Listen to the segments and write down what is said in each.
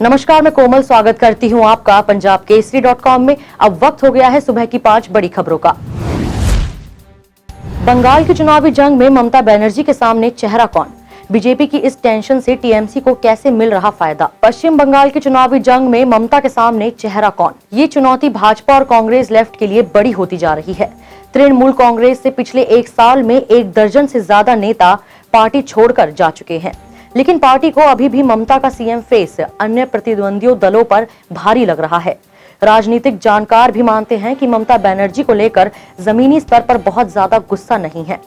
नमस्कार, मैं कोमल स्वागत करती हूं आपका पंजाब केसरी.com में। अब वक्त हो गया है सुबह की 5 बड़ी खबरों का। बंगाल की चुनावी जंग में ममता बनर्जी के सामने चेहरा कौन? बीजेपी की इस टेंशन से टीएमसी को कैसे मिल रहा फायदा? पश्चिम बंगाल की चुनावी जंग में ममता के सामने चेहरा कौन? ये चुनौती भाजपा और कांग्रेस लेफ्ट के लिए बड़ी होती जा रही है। तृणमूल कांग्रेस से पिछले एक साल में 1 दर्जन से ज्यादा नेता पार्टी छोड़कर जा चुके हैं, लेकिन पार्टी को अभी भी ममता का सीएम फेस अन्य प्रतिद्वंदियों दलों पर भारी लग रहा है। राजनीतिक जानकार भी मानते हैं कि ममता बनर्जी को लेकर जमीनी स्तर पर बहुत ज्यादा गुस्सा नहीं है।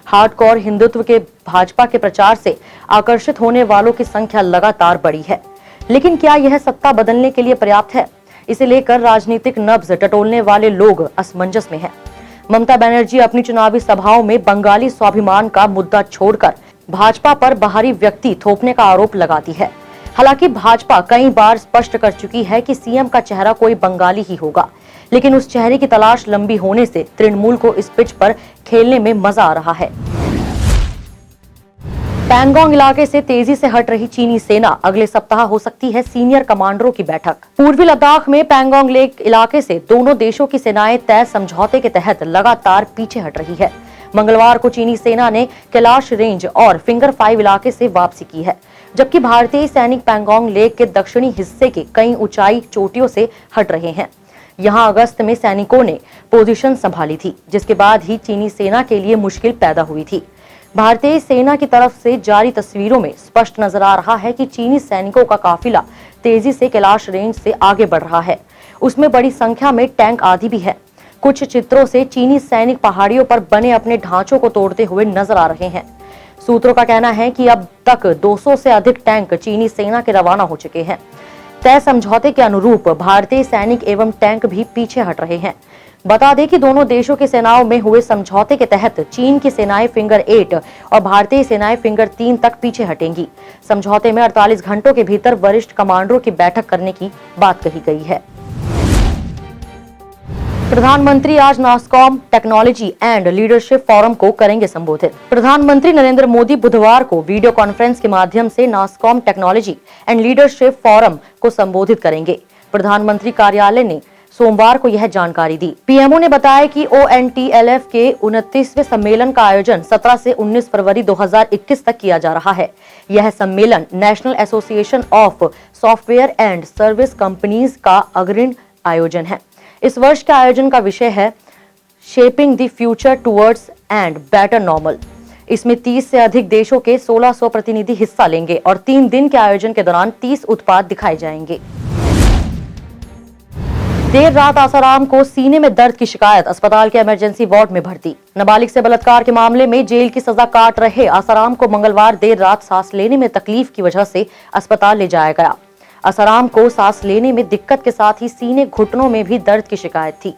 हार्डकोर हिंदुत्व के भाजपा के प्रचार से आकर्षित होने वालों की संख्या लगातार बढ़ी है, लेकिन क्या यह सत्ता बदलने के लिए पर्याप्त है? इसे लेकर राजनीतिक नब्ज टटोलने वाले लोग असमंजस में हैं। ममता बनर्जी अपनी चुनावी सभाओं में बंगाली स्वाभिमान का मुद्दा छोड़कर भाजपा पर बाहरी व्यक्ति थोपने का आरोप लगाती है। हालांकि भाजपा कई बार स्पष्ट कर चुकी है कि सीएम का चेहरा कोई बंगाली ही होगा, लेकिन उस चेहरे की तलाश लंबी होने से तृणमूल को इस पिच पर खेलने में मजा आ रहा है। पैंगोंग इलाके से तेजी से हट रही चीनी सेना, अगले सप्ताह हो सकती है सीनियर कमांडरों की बैठक। पूर्वी लद्दाख में पैंगोंग लेक इलाके से दोनों देशों की सेनाएं तय समझौते के तहत लगातार पीछे हट रही है। मंगलवार को चीनी सेना ने कैलाश रेंज और फिंगर 5 इलाके से वापसी की है, जबकि भारतीय सैनिक पैंगोंग लेक के दक्षिणी हिस्से के कई ऊंचाई चोटियों से हट रहे हैं। यहां अगस्त में सैनिकों ने पोजीशन संभाली थी, जिसके बाद ही चीनी सेना के लिए मुश्किल पैदा हुई थी। भारतीय सेना की तरफ से जारी तस्वीरों में स्पष्ट नजर आ रहा है कि चीनी सैनिकों का काफिला तेजी से कैलाश रेंज से आगे बढ़ रहा है। उसमें बड़ी संख्या में टैंक आदि भी है। कुछ चित्रों से चीनी सैनिक पहाड़ियों पर बने अपने ढांचों को तोड़ते हुए नजर आ रहे हैं। सूत्रों का कहना है कि अब तक 200 से अधिक टैंक चीनी सेना के रवाना हो चुके हैं। तय समझौते के अनुरूप भारतीय सैनिक एवं टैंक भी पीछे हट रहे हैं। बता दें कि दोनों देशों की सेनाओं में हुए समझौते के तहत चीन की सेनाएं फिंगर 8 और भारतीय सेनाएं फिंगर 3 तक पीछे हटेंगी। समझौते में 48 घंटों के भीतर वरिष्ठ कमांडरों की बैठक करने की बात कही गई है। प्रधानमंत्री आज NASSCOM technology and leadership forum को करेंगे संबोधित। प्रधानमंत्री नरेंद्र मोदी बुधवार को वीडियो कॉन्फ्रेंस के माध्यम से NASSCOM technology and leadership forum को संबोधित करेंगे। प्रधानमंत्री कार्यालय ने सोमवार को यह जानकारी दी। पीएमओ ने बताया कि ONTLF के 29वें सम्मेलन का आयोजन 17 से 19 फरवरी 2021 तक किया जा रहा है। यह सम्मेलन national association of software and service companies का अग्रणी आयोजन है। इस वर्ष के आयोजन का विषय है shaping the future towards and better normal. इसमें 30 से अधिक देशों के 1600 प्रतिनिधि हिस्सा लेंगे और 3 दिन के आयोजन के दौरान 30 उत्पाद दिखाए जाएंगे। देर रात आसाराम को सीने में दर्द की शिकायत, अस्पताल के इमरजेंसी वार्ड में भर्ती। नाबालिग से बलात्कार के मामले में जेल की सजा काट रहे आसाराम को मंगलवार देर रात सांस लेने में तकलीफ की वजह से अस्पताल ले जाया गया। आसाराम को सांस लेने में दिक्कत के साथ ही सीने घुटनों में भी दर्द की शिकायत थी।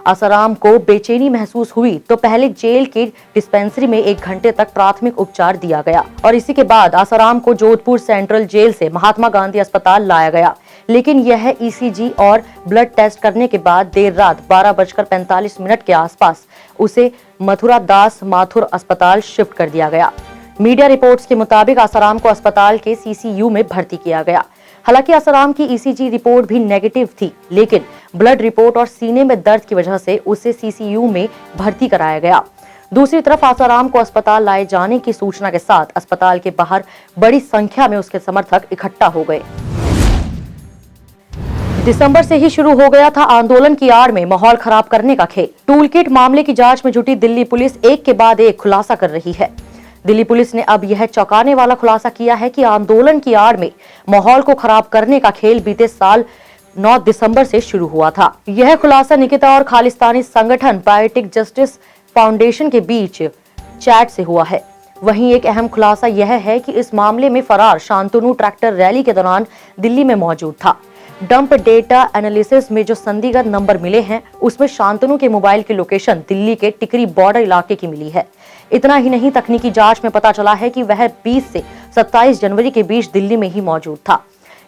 आसाराम को बेचैनी महसूस हुई तो पहले जेल के डिस्पेंसरी में 1 घंटे तक प्राथमिक उपचार दिया गया और इसी के बाद आसाराम को जोधपुर सेंट्रल जेल से महात्मा गांधी अस्पताल लाया गया, लेकिन यह ECG और ब्लड टेस्ट करने के बाद देर रात 12:45 के आसपास उसे मथुरा दास माथुर अस्पताल शिफ्ट कर दिया गया। मीडिया रिपोर्ट्स के मुताबिक आसाराम को अस्पताल के CCU में भर्ती किया गया। हालांकि आसाराम की ECG रिपोर्ट भी नेगेटिव थी, लेकिन ब्लड रिपोर्ट और सीने में दर्द की वजह से उसे CCU में भर्ती कराया गया। दूसरी तरफ आसाराम को अस्पताल लाए जाने की सूचना के साथ अस्पताल के बाहर बड़ी संख्या में उसके समर्थक इकट्ठा हो गए। दिसंबर से ही शुरू हो गया था आंदोलन की आड़ में माहौल खराब करने का खेल। टूलकिट मामले की जांच में जुटी दिल्ली पुलिस एक के बाद एक खुलासा कर रही है। दिल्ली पुलिस ने अब यह चौंकाने वाला खुलासा किया है कि आंदोलन की आड़ में माहौल को खराब करने का खेल बीते साल 9 दिसंबर से शुरू हुआ था। यह खुलासा निकिता और खालिस्तानी संगठन पायटिक जस्टिस फाउंडेशन के बीच चैट से हुआ है। वहीं एक अहम खुलासा यह है कि इस मामले में फरार शांतनु ट्रैक्टर रैली के दौरान दिल्ली में मौजूद था। डंप डेटा एनालिसिस में जो संदिग्ध नंबर मिले हैं, उसमें शांतनु के मोबाइल की लोकेशन दिल्ली के टिकरी बॉर्डर इलाके की मिली है। इतना ही नहीं, तकनीकी जांच में पता चला है कि वह 20 से 27 जनवरी के बीच दिल्ली में ही मौजूद था।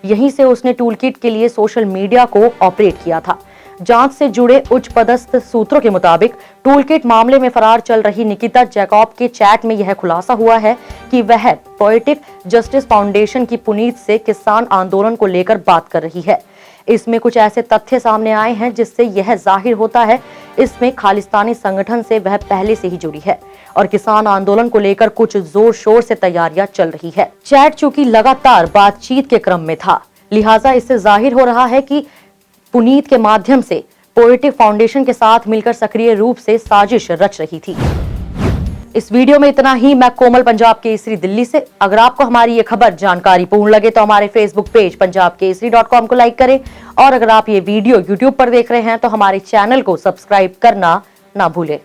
यहीं से उसने टूलकिट के लिए सोशल मीडिया को ऑपरेट किया था। जांच से जुड़े उच्च पदस्थ सूत्रों के मुताबिक टूलकिट मामले में फरार चल रही निकिता जैकब के चैट में यह खुलासा हुआ है कि वह पोएटिक जस्टिस फाउंडेशन की पुनीत से किसान आंदोलन को लेकर बात कर रही है। इसमें कुछ ऐसे तथ्य सामने आए हैं जिससे यह जाहिर होता है इसमें खालिस्तानी संगठन से वह पहले से ही जुड़ी है और किसान आंदोलन को लेकर कुछ जोर शोर से तैयारियां चल रही है। चैट चूंकि लगातार बातचीत के क्रम में था, लिहाजा इससे जाहिर हो रहा है कि पुनीत के माध्यम से पोएटिक फाउंडेशन के साथ मिलकर सक्रिय रूप से साजिश रच रही थी। इस वीडियो में इतना ही। मैं कोमल, पंजाब केसरी, दिल्ली से। अगर आपको हमारी ये खबर जानकारी पूर्ण लगे तो हमारे फेसबुक पेज punjabkesari.com को लाइक करें और अगर आप ये वीडियो यूट्यूब पर देख रहे हैं तो हमारे चैनल को सब्सक्राइब करना ना भूलें।